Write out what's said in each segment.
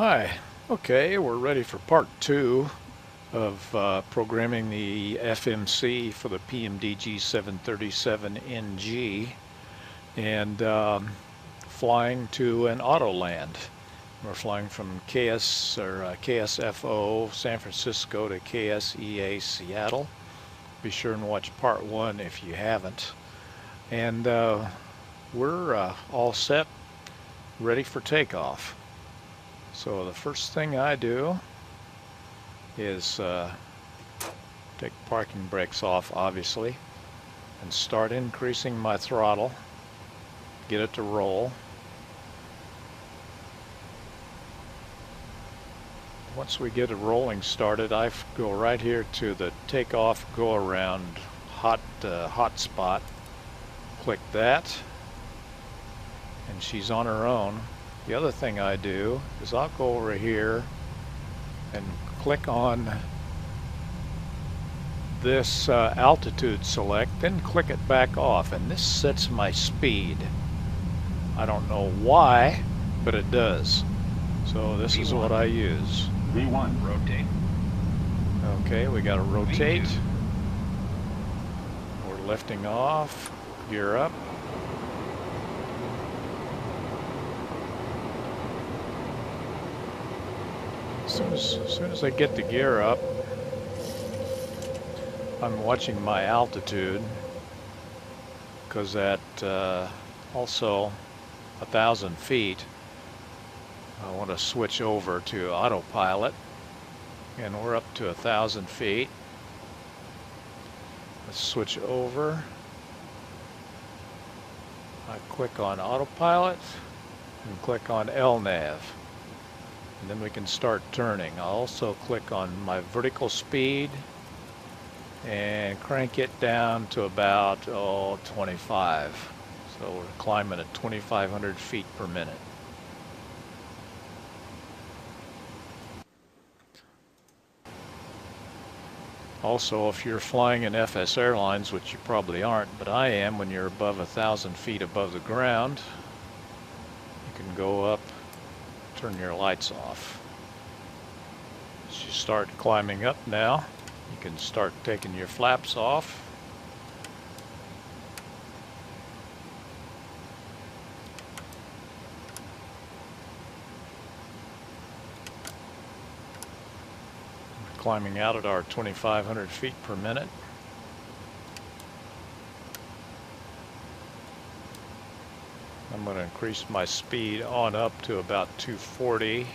Hi. Okay, we're ready for part two of programming the FMC for the PMDG 737NG and flying to an auto land. We're flying from KSFO San Francisco to KSEA Seattle. Be sure and watch part one if you haven't. And we're all set, ready for takeoff. So the first thing I do is take parking brakes off, obviously, and start increasing my throttle, get it to roll. Once we get it rolling started, I go right here to the takeoff go around hot spot, click that, and she's on her own. The other thing I do is I'll go over here and click on this altitude select, then click it back off, and this sets my speed. I don't know why, but it does. So this is what I use. V1, rotate. Okay, we got to rotate. V2. We're lifting off, gear up. As soon as I get the gear up, I'm watching my altitude, because at also 1,000 feet, I want to switch over to autopilot, and we're up to 1,000 feet. Let's switch over. I click on autopilot and click on LNAV. And then we can start turning. I'll also click on my vertical speed and crank it down to about 25. So we're climbing at 2,500 feet per minute. Also, if you're flying in FS Airlines, which you probably aren't, but I am, when you're above 1,000 feet above the ground, you can go up, turn your lights off. As you start climbing up now, you can start taking your flaps off. We're climbing out at our 2,500 feet per minute. I'm going to increase my speed on up to about 240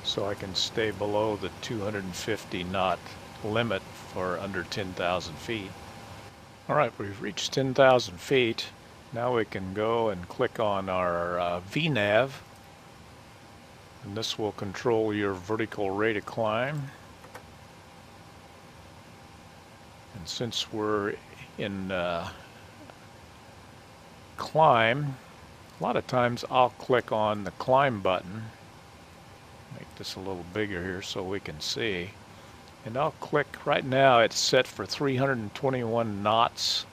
so I can stay below the 250 knot limit for under 10,000 feet. Alright, we've reached 10,000 feet. Now we can go and click on our VNAV, and this will control your vertical rate of climb. And since we're in climb, a lot of times I'll click on the climb button, make this a little bigger here so we can see, and I'll click. Right now it's set for 321 knots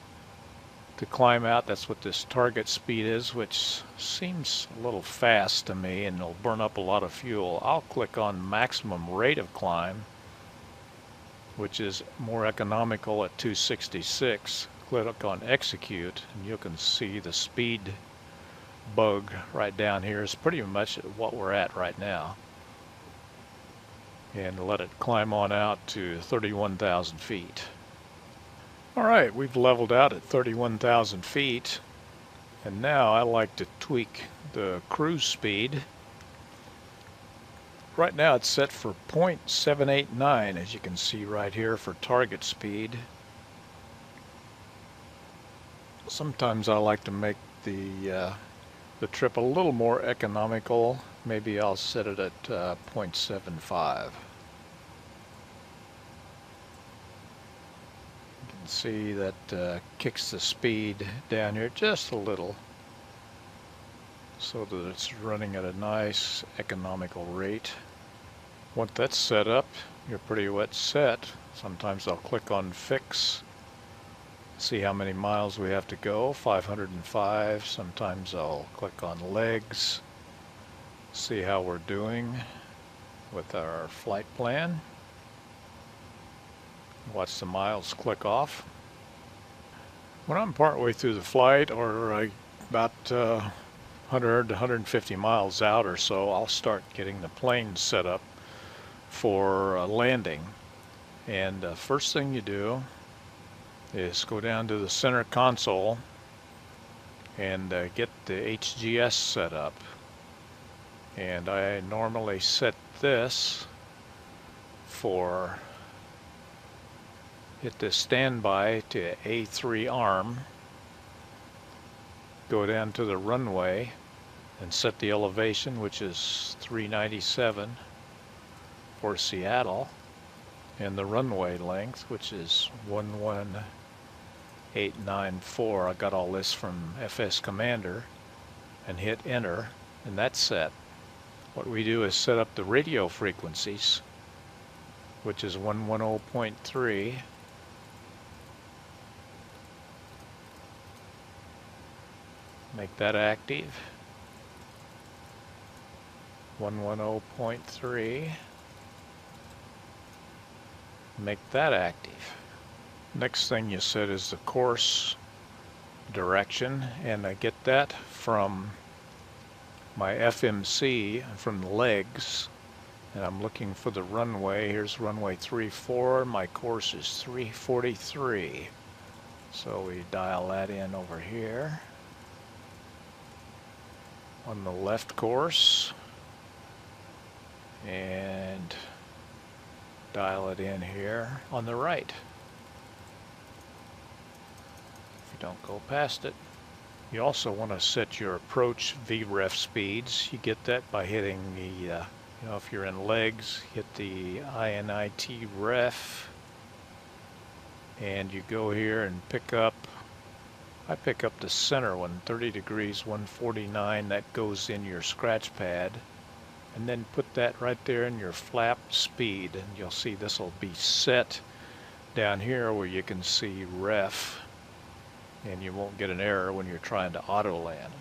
to climb out. That's what this target speed is, which seems a little fast to me and it'll burn up a lot of fuel. I'll click on maximum rate of climb, which is more economical at 266. Click on execute, and you can see the speed bug right down here is pretty much what we're at right now. And let it climb on out to 31,000 feet. Alright, we've leveled out at 31,000 feet, and now I like to tweak the cruise speed. Right now it's set for 0.789, as you can see right here, for target speed. Sometimes I like to make the trip a little more economical. Maybe I'll set it at 0.75. You can see that kicks the speed down here just a little, so that it's running at a nice economical rate. Once that's set up, you're pretty well set. Sometimes I'll click on fix, see how many miles we have to go, 505. Sometimes I'll click on legs, See how we're doing with our flight plan. Watch the miles click off. When I'm partway through the flight, or about 100 to 150 miles out or so, I'll start getting the plane set up for landing. And first thing you do is go down to the center console and get the HGS set up. And I normally set this for, hit the standby to A3 arm, go down to the runway and set the elevation, which is 397 for Seattle, and the runway length, which is 11894. I got all this from FS Commander, and hit enter, and that's set. What we do is set up the radio frequencies, which is 110.3, make that active, 110.3, make that active. Next thing you set is the course direction, and I get that from my FMC, from the legs, and I'm looking for the runway. Here's runway 34, my course is 343, so we dial that in over here on the left course and dial it in here on the right. If you don't go past it. You also want to set your approach VREF speeds. You get that by hitting the, if you're in legs, hit the INIT ref, and you go here and pick up, I pick up the center one, 30 degrees, 149, that goes in your scratch pad, and then put that right there in your flap speed, and you'll see this will be set down here where you can see ref, and you won't get an error when you're trying to auto land.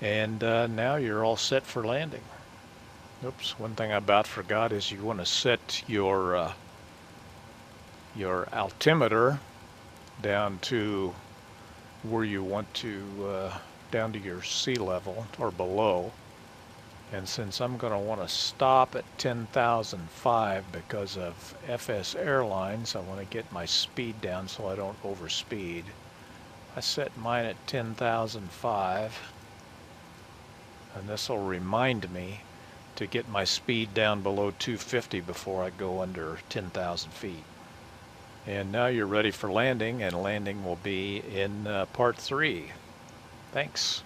And now you're all set for landing. Oops, one thing I about forgot is you want to set your altimeter down to where you want to, down to your sea level or below. And since I'm going to want to stop at 10,005 because of FS Airlines, I want to get my speed down so I don't overspeed. I set mine at 10,005, and this will remind me to get my speed down below 250 before I go under 10,000 feet. And now you're ready for landing, and landing will be in part 3. Thanks.